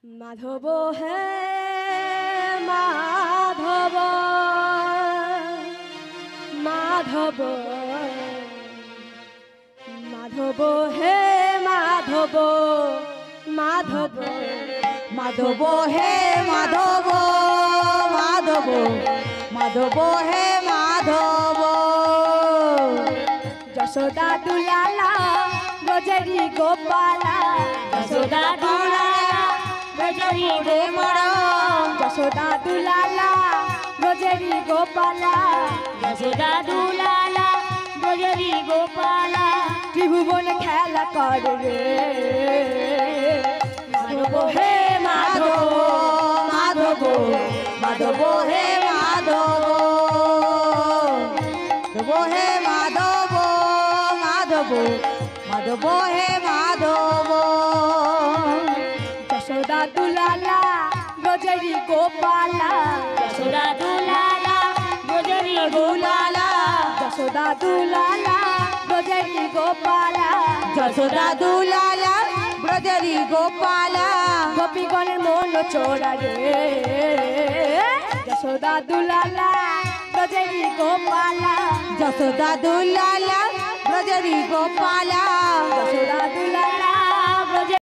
মাধব হে মাধব মাধব মাধব হে মাধব মাধব মাধব হে মাধব মাধব মাধব হে মাধব যশোদা দুলালা গজরি গোপালা যশোদা দুলালা গজরি রে মরম যশোদা দুলালা গজরি গোপালা যশোদা দুলালা গজরি গোপালা ত্রিভুবন খেলা করে রে মাধব হে মাধব মাধব মাধব হে মাধব মাধব হে মাধব মাধব মাধব হে মাধব যশোদা দুলালা গজরি গোপালা যশোদা দুলালা গজরি গোপালা যশোদা দুলালা গজরি গোপালা যশোদা দুলালা ব্রজরি গোপালা গোপীগণের মন চোরা রে যশোদা দুলালা গজরি গোপালা যশোদা দুলালা ব্রজরি গোপালা যশোদা দুলালা